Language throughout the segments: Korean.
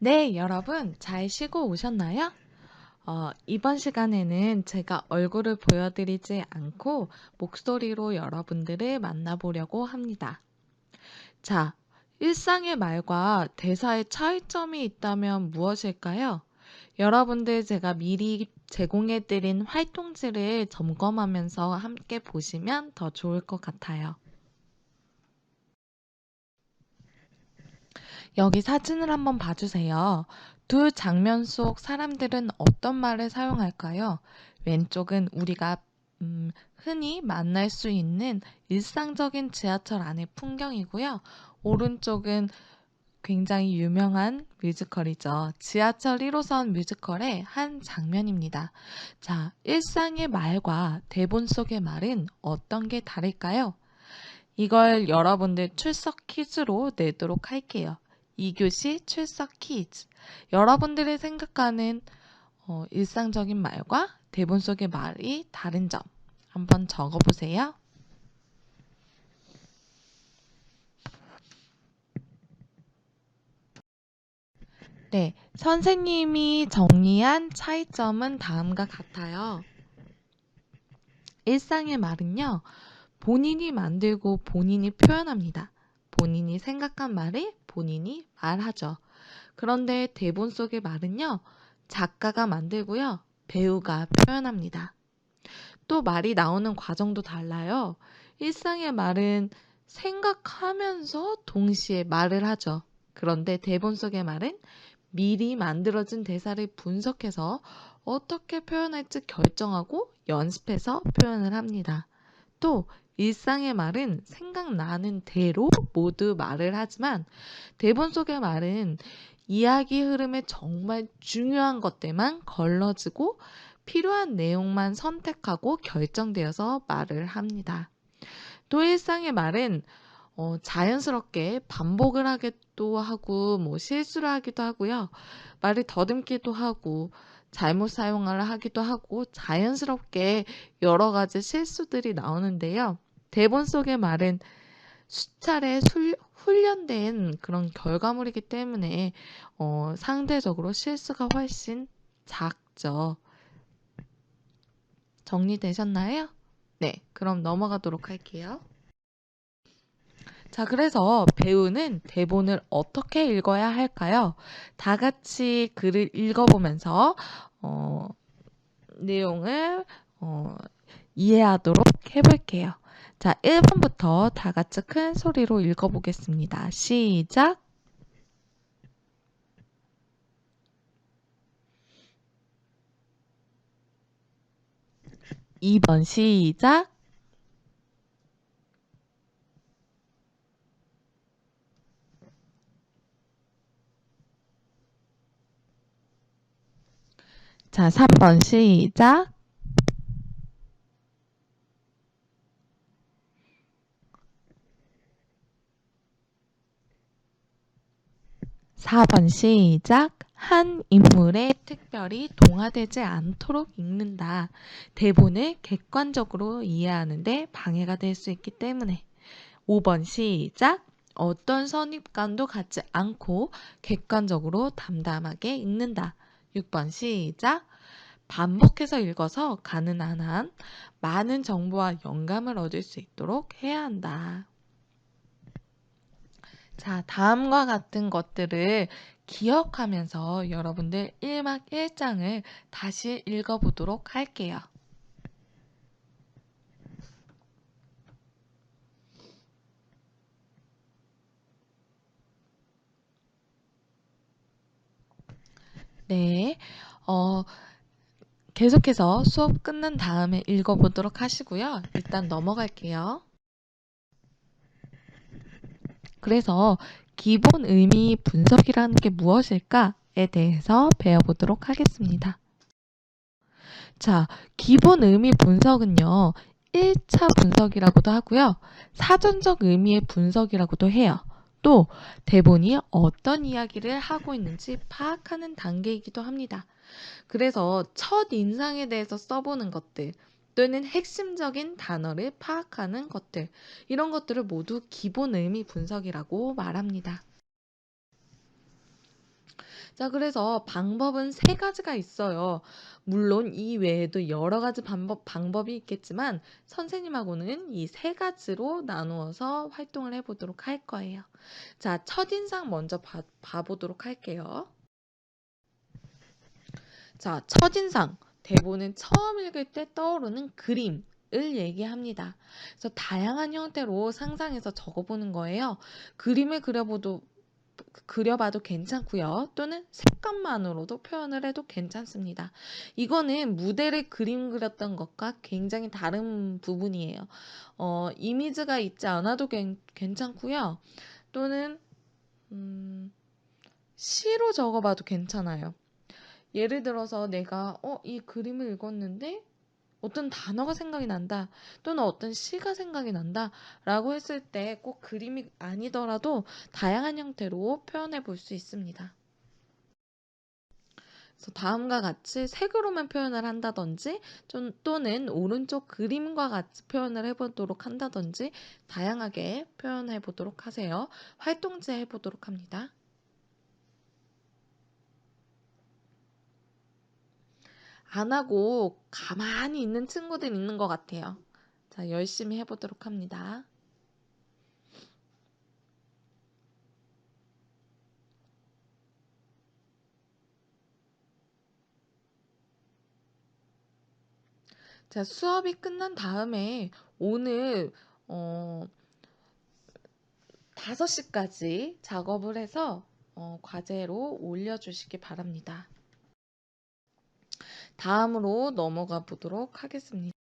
네, 여러분 잘 쉬고 오셨나요? 이번 시간에는 제가 얼굴을 보여드리지 않고 목소리로 여러분들을 만나보려고 합니다. 자, 일상의 말과 대사의 차이점이 있다면 무엇일까요? 여러분들 제가 미리 제공해드린 활동지를 점검하면서 함께 보시면 더 좋을 것 같아요. 여기 사진을 한번 봐주세요. 두 장면 속 사람들은 어떤 말을 사용할까요? 왼쪽은 우리가 흔히 만날 수 있는 일상적인 지하철 안의 풍경이고요. 오른쪽은 굉장히 유명한 뮤지컬이죠. 지하철 1호선 뮤지컬의 한 장면입니다. 자, 일상의 말과 대본 속의 말은 어떤 게 다를까요? 이걸 여러분들 출석 퀴즈로 내도록 할게요. 2교시 출석 퀴즈. 여러분들이 생각하는 일상적인 말과 대본 속의 말이 다른 점 한번 적어보세요. 네, 선생님이 정리한 차이점은 다음과 같아요. 일상의 말은요, 본인이 만들고 본인이 표현합니다. 본인이 생각한 말을 본인이 말하죠. 그런데 대본 속의 말은요, 작가가 만들고요, 배우가 표현합니다. 또 말이 나오는 과정도 달라요. 일상의 말은 생각하면서 동시에 말을 하죠. 그런데 대본 속의 말은 미리 만들어진 대사를 분석해서 어떻게 표현할지 결정하고 연습해서 표현을 합니다. 또 일상의 말은 생각나는 대로 모두 말을 하지만 대본 속의 말은 이야기 흐름에 정말 중요한 것들만 걸러지고 필요한 내용만 선택하고 결정되어서 말을 합니다. 또 일상의 말은 자연스럽게 반복을 하기도 하고 실수를 하기도 하고요. 말을 더듬기도 하고 잘못 사용을 하기도 하고 자연스럽게 여러 가지 실수들이 나오는데요. 대본 속의 말은 수차례 훈련된 그런 결과물이기 때문에 상대적으로 실수가 훨씬 작죠. 정리되셨나요? 네, 그럼 넘어가도록 할게요. 자, 그래서 배우는 대본을 어떻게 읽어야 할까요? 다 같이 글을 읽어보면서 내용을 이해하도록 해볼게요. 자, 1번부터 다 같이 큰 소리로 읽어보겠습니다. 시작! 2번 시작! 자, 3번 시작! 4번 시작! 한 인물에 특별히 동화되지 않도록 읽는다. 대본을 객관적으로 이해하는 데 방해가 될 수 있기 때문에. 5번 시작! 어떤 선입관도 갖지 않고 객관적으로 담담하게 읽는다. 6번 시작! 반복해서 읽어서 가능한 한 많은 정보와 영감을 얻을 수 있도록 해야 한다. 자, 다음과 같은 것들을 기억하면서 여러분들 1막 1장을 다시 읽어보도록 할게요. 네, 계속해서 수업 끝난 다음에 읽어보도록 하시고요. 일단 넘어갈게요. 그래서 기본 의미 분석이라는 게 무엇일까에 대해서 배워보도록 하겠습니다. 자, 기본 의미 분석은요, 1차 분석이라고도 하고요, 사전적 의미의 분석이라고도 해요. 또 대본이 어떤 이야기를 하고 있는지 파악하는 단계이기도 합니다. 그래서 첫 인상에 대해서 써보는 것들 또는 핵심적인 단어를 파악하는 것들, 이런 것들을 모두 기본 의미 분석이라고 말합니다. 자, 그래서 방법은 세 가지가 있어요. 물론 이 외에도 여러 가지 방법이 있겠지만 선생님하고는 이 세 가지로 나누어서 활동을 해보도록 할 거예요. 자, 첫인상 먼저 봐보도록 할게요. 자, 첫인상. 대본은 처음 읽을 때 떠오르는 그림을 얘기합니다. 그래서 다양한 형태로 상상해서 적어보는 거예요. 그림을 그려봐도 괜찮고요. 또는 색감만으로도 표현을 해도 괜찮습니다. 이거는 무대를 그림 그렸던 것과 굉장히 다른 부분이에요. 이미지가 있지 않아도 괜찮고요. 또는 시로 적어봐도 괜찮아요. 예를 들어서 내가 이 그림을 읽었는데 어떤 단어가 생각이 난다 또는 어떤 시가 생각이 난다 라고 했을 때 꼭 그림이 아니더라도 다양한 형태로 표현해 볼 수 있습니다. 그래서 다음과 같이 색으로만 표현을 한다든지 또는 오른쪽 그림과 같이 표현을 해보도록 한다든지 다양하게 표현해 보도록 하세요. 활동지 해보도록 합니다. 안 하고 가만히 있는 친구들 있는 것 같아요. 자, 열심히 해보도록 합니다. 자, 수업이 끝난 다음에 오늘 5시까지 작업을 해서 과제로 올려주시기 바랍니다. 다음으로 넘어가 보도록 하겠습니다.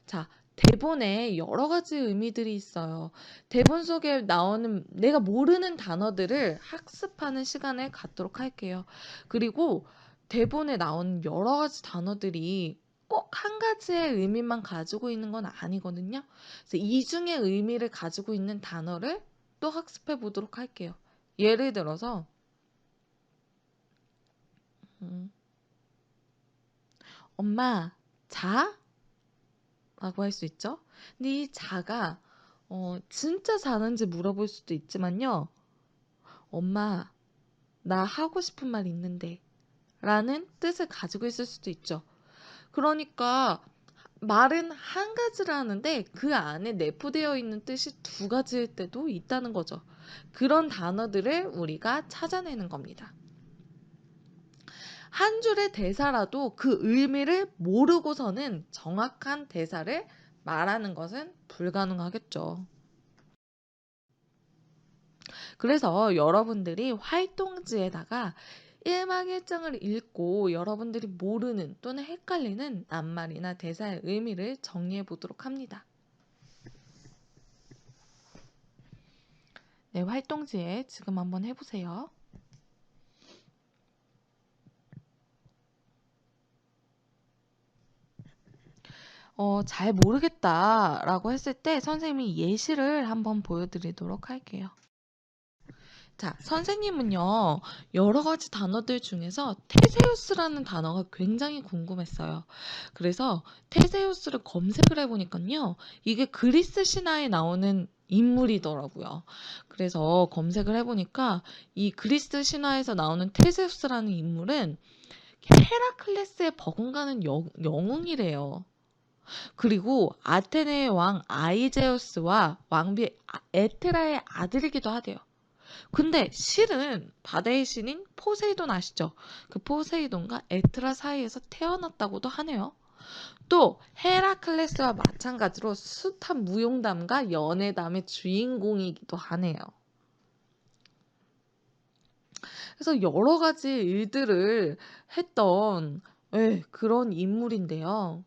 자, 대본에 여러 가지 의미들이 있어요. 대본 속에 나오는 내가 모르는 단어들을 학습하는 시간을 갖도록 할게요. 그리고 대본에 나오는 여러 가지 단어들이 꼭 한 가지의 의미만 가지고 있는 건 아니거든요. 그래서 이중의 의미를 가지고 있는 단어를 또 학습해 보도록 할게요. 예를 들어서 엄마, 자? 라고 할 수 있죠. 근데 이 자가 진짜 자는지 물어볼 수도 있지만요. 엄마, 나 하고 싶은 말 있는데 라는 뜻을 가지고 있을 수도 있죠. 그러니까 말은 한 가지라는데 그 안에 내포되어 있는 뜻이 두 가지일 때도 있다는 거죠. 그런 단어들을 우리가 찾아내는 겁니다. 한 줄의 대사라도 그 의미를 모르고서는 정확한 대사를 말하는 것은 불가능하겠죠. 그래서 여러분들이 활동지에다가 1막 1장을 읽고 여러분들이 모르는 또는 헷갈리는 낱말이나 대사의 의미를 정리해 보도록 합니다. 네, 활동지에 지금 한번 해보세요. 잘 모르겠다라고 했을 때 선생님이 예시를 한번 보여드리도록 할게요. 자, 선생님은요, 여러 가지 단어들 중에서 테세우스라는 단어가 굉장히 궁금했어요. 그래서 테세우스를 검색을 해보니까요, 이게 그리스 신화에 나오는 인물이더라고요. 그래서 검색을 해보니까 이 그리스 신화에서 나오는 테세우스라는 인물은 헤라클레스의 버금가는 영웅이래요. 그리고 아테네의 왕 아이제우스와 왕비 에트라의 아들이기도 하대요. 근데 실은 바다의 신인 포세이돈 아시죠? 그 포세이돈과 에트라 사이에서 태어났다고도 하네요. 또 헤라클레스와 마찬가지로 숱한 무용담과 연애담의 주인공이기도 하네요. 그래서 여러 가지 일들을 했던 그런 인물인데요.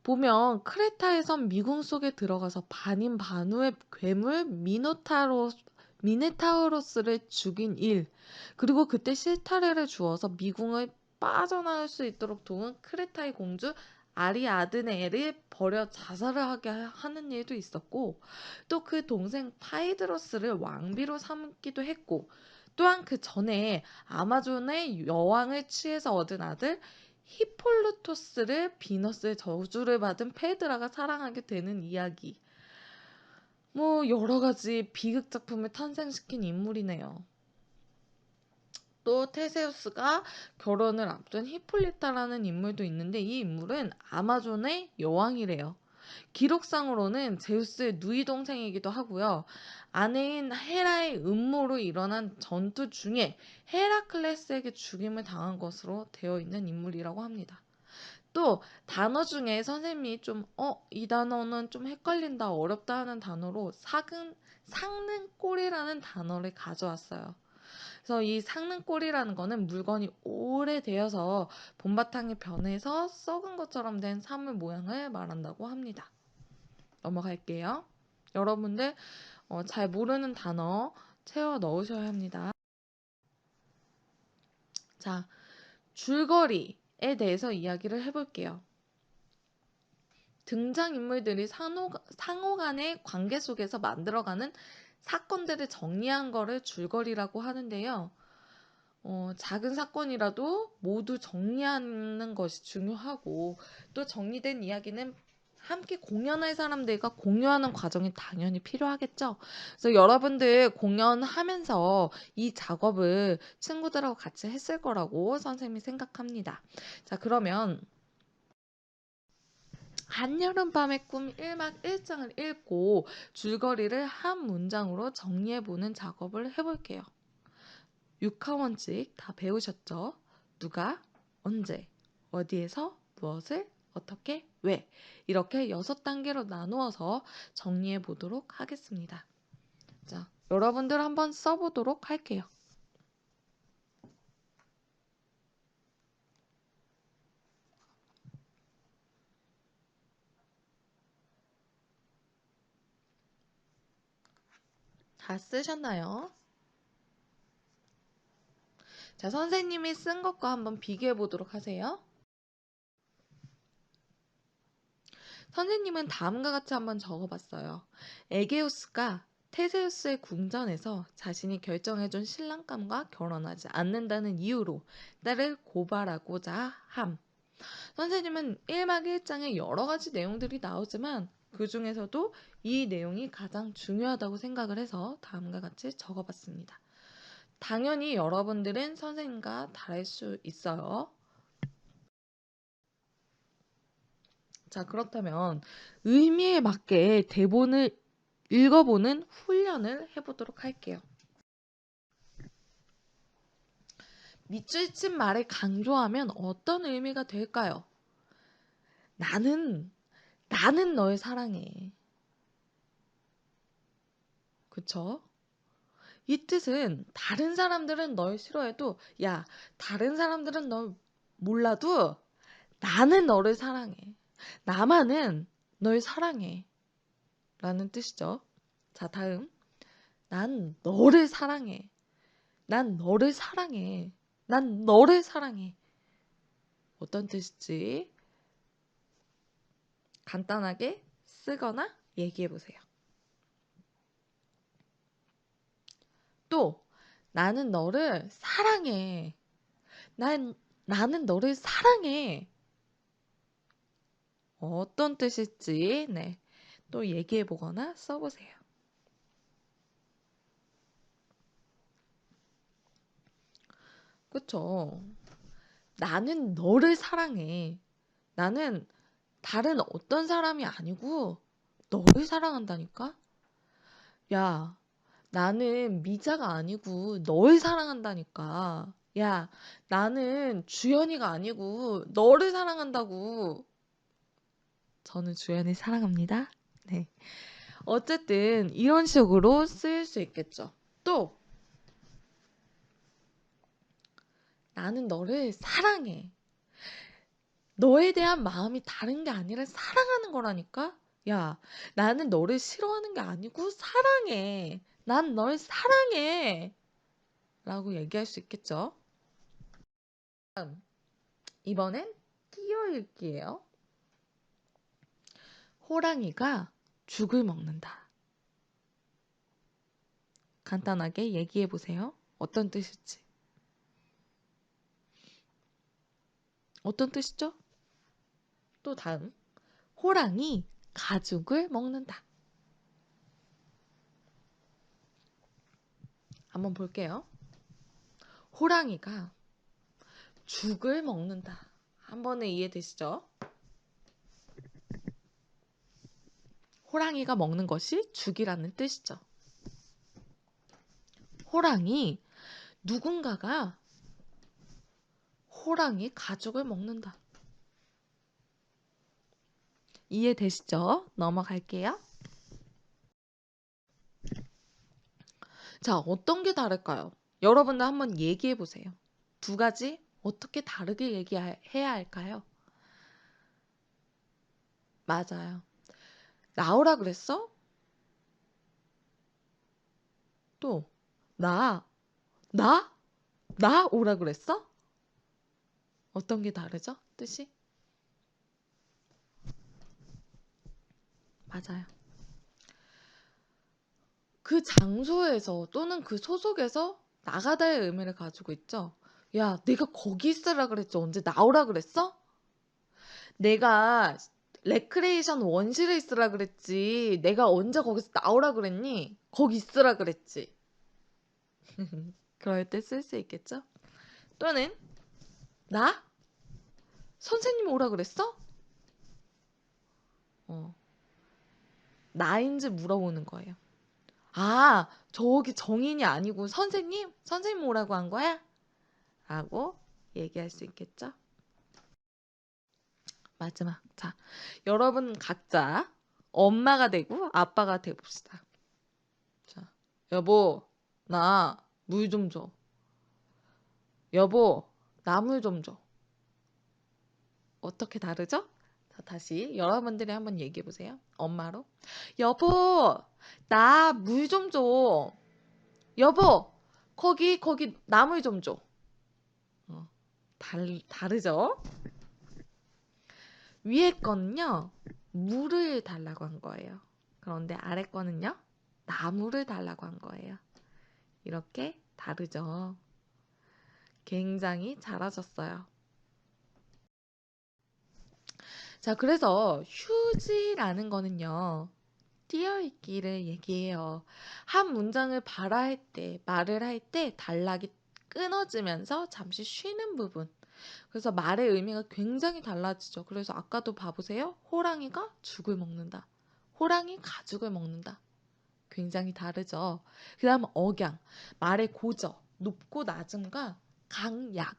보면 크레타에선 미궁 속에 들어가서 반인 반우의 괴물 미네타우로스를 죽인 일, 그리고 그때 실타래를 주어서 미궁을 빠져나올 수 있도록 도운 크레타의 공주 아리아드네를 버려 자살을 하게 하는 일도 있었고, 또 그 동생 파이드로스를 왕비로 삼기도 했고, 또한 그 전에 아마존의 여왕을 취해서 얻은 아들 히폴루토스를 비너스의 저주를 받은 페드라가 사랑하게 되는 이야기. 뭐 여러 가지 비극 작품을 탄생시킨 인물이네요. 또 테세우스가 결혼을 앞둔 히폴리타라는 인물도 있는데 이 인물은 아마존의 여왕이래요. 기록상으로는 제우스의 누이 동생이기도 하고요. 아내인 헤라의 음모로 일어난 전투 중에 헤라클레스에게 죽임을 당한 것으로 되어 있는 인물이라고 합니다. 또 단어 중에 선생님이 좀 이 단어는 좀 헷갈린다, 어렵다 하는 단어로 삭는꼴이라는 단어를 가져왔어요. 그래서 이 삭는꼴이라는 거는 물건이 오래되어서 봄바탕이 변해서 썩은 것처럼 된 사물 모양을 말한다고 합니다. 넘어갈게요. 여러분들 잘 모르는 단어 채워 넣으셔야 합니다. 자, 줄거리에 대해서 이야기를 해볼게요. 등장인물들이 상호 간의 관계 속에서 만들어가는 사건들을 정리한 거를 줄거리라고 하는데요. 작은 사건이라도 모두 정리하는 것이 중요하고 또 정리된 이야기는 함께 공연할 사람들과 공유하는 과정이 당연히 필요하겠죠. 그래서 여러분들 공연하면서 이 작업을 친구들하고 같이 했을 거라고 선생님이 생각합니다. 자, 그러면 한여름밤의 꿈 1막 1장을 읽고 줄거리를 한 문장으로 정리해보는 작업을 해볼게요. 6화 원칙 다 배우셨죠? 누가, 언제, 어디에서, 무엇을, 어떻게, 왜 이렇게 6단계로 나누어서 정리해 보도록 하겠습니다. 자, 여러분들 한번 써보도록 할게요. 다 쓰셨나요? 자, 선생님이 쓴 것과 한번 비교해 보도록 하세요. 선생님은 다음과 같이 한번 적어봤어요. 에게우스가 테세우스의 궁전에서 자신이 결정해준 신랑감과 결혼하지 않는다는 이유로 딸을 고발하고자 함. 선생님은 1막 1장에 여러 가지 내용들이 나오지만 그 중에서도 이 내용이 가장 중요하다고 생각을 해서 다음과 같이 적어봤습니다. 당연히 여러분들은 선생님과 다를 수 있어요. 자, 그렇다면 의미에 맞게 대본을 읽어보는 훈련을 해보도록 할게요. 밑줄 친 말을 강조하면 어떤 의미가 될까요? 나는 널 사랑해. 그쵸? 이 뜻은 다른 사람들은 널 싫어해도 야, 다른 사람들은 널 몰라도 나는 너를 사랑해. 나만은 널 사랑해. 라는 뜻이죠. 자, 다음. 난 너를 사랑해. 난 너를 사랑해. 난 너를 사랑해. 어떤 뜻일지 간단하게 쓰거나 얘기해 보세요. 또 나는 너를 사랑해. 나는 너를 사랑해. 어떤 뜻일지 또 얘기해 보거나 써보세요. 그쵸? 나는 너를 사랑해. 나는 다른 어떤 사람이 아니고 너를 사랑한다니까? 야, 나는 미자가 아니고 널 사랑한다니까. 야, 나는 주연이가 아니고 너를 사랑한다고. 저는 주연이 사랑합니다. 네. 어쨌든 이런 식으로 쓰일 수 있겠죠. 또 나는 너를 사랑해. 너에 대한 마음이 다른 게 아니라 사랑하는 거라니까? 야, 나는 너를 싫어하는 게 아니고 사랑해. 난 널 사랑해. 라고 얘기할 수 있겠죠. 이번엔 띄어읽기예요. 호랑이가 죽을 먹는다. 간단하게 얘기해 보세요. 어떤 뜻일지. 어떤 뜻이죠? 또 다음. 호랑이 가죽을 먹는다. 한번 볼게요. 호랑이가 죽을 먹는다. 한 번에 이해되시죠? 호랑이가 먹는 것이 죽이라는 뜻이죠. 누군가가 호랑이 가죽을 먹는다. 이해되시죠? 넘어갈게요. 자, 어떤 게 다를까요? 여러분들 한번 얘기해 보세요. 두 가지 어떻게 다르게 얘기해야 할까요? 맞아요. 나오라 그랬어? 또 나, 나? 나 오라 그랬어? 어떤 게 다르죠? 뜻이? 맞아요. 그 장소에서 또는 그 소속에서 나가다의 의미를 가지고 있죠. 야, 내가 거기 있으라 그랬지. 언제 나오라 그랬어? 내가 레크레이션 원실에 있으라 그랬지. 내가 언제 거기서 나오라 그랬니? 거기 있으라 그랬지. 그럴 때 쓸 수 있겠죠? 또는 나? 선생님 오라 그랬어? 나인지 물어보는 거예요. 아, 저기 정인이 아니고 선생님? 선생님 오라고 한 거야? 라고 얘기할 수 있겠죠? 마지막. 자, 여러분 각자 엄마가 되고 아빠가 돼 봅시다. 자, 여보, 나 물 좀 줘. 여보, 나 물 좀 줘. 어떻게 다르죠? 자, 다시 여러분들이 한번 얘기해 보세요. 엄마로. 여보, 나 물 좀 줘. 여보, 거기 나물 좀 줘. 다르죠? 위에 거는요, 물을 달라고 한 거예요. 그런데 아래 거는요, 나무를 달라고 한 거예요. 이렇게 다르죠? 굉장히 잘하셨어요. 자, 그래서 휴지라는 거는요, 띄어읽기를 얘기해요. 한 문장을 말을 할 때 단락이 끊어지면서 잠시 쉬는 부분. 그래서 말의 의미가 굉장히 달라지죠. 그래서 아까도 봐보세요. 호랑이가 죽을 먹는다. 호랑이 가죽을 먹는다. 굉장히 다르죠. 그 다음 억양, 말의 고저, 높고 낮음과 강약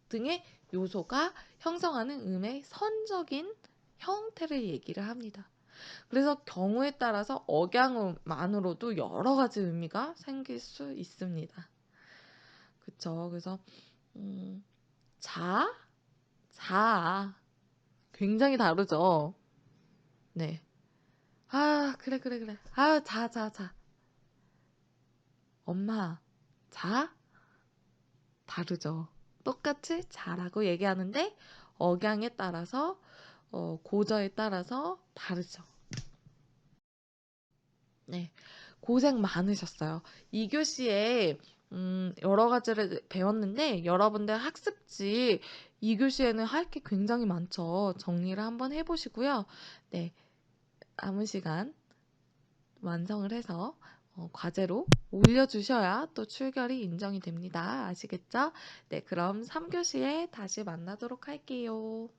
등의 요소가 형성하는 음의 선적인 형태를 얘기를 합니다. 그래서 경우에 따라서 억양만으로도 여러 가지 의미가 생길 수 있습니다. 그쵸? 그래서 자, 굉장히 다르죠. 네. 아, 그래. 아, 자. 엄마, 자? 다르죠. 똑같이 자라고 얘기하는데 억양에 따라서 고저에 따라서 다르죠. 네, 고생 많으셨어요. 2교시에 여러 가지를 배웠는데 여러분들 학습지 2교시에는 할 게 굉장히 많죠. 정리를 한번 해보시고요. 네, 남은 시간 완성을 해서 과제로 올려주셔야 또 출결이 인정이 됩니다. 아시겠죠? 네, 그럼 3교시에 다시 만나도록 할게요.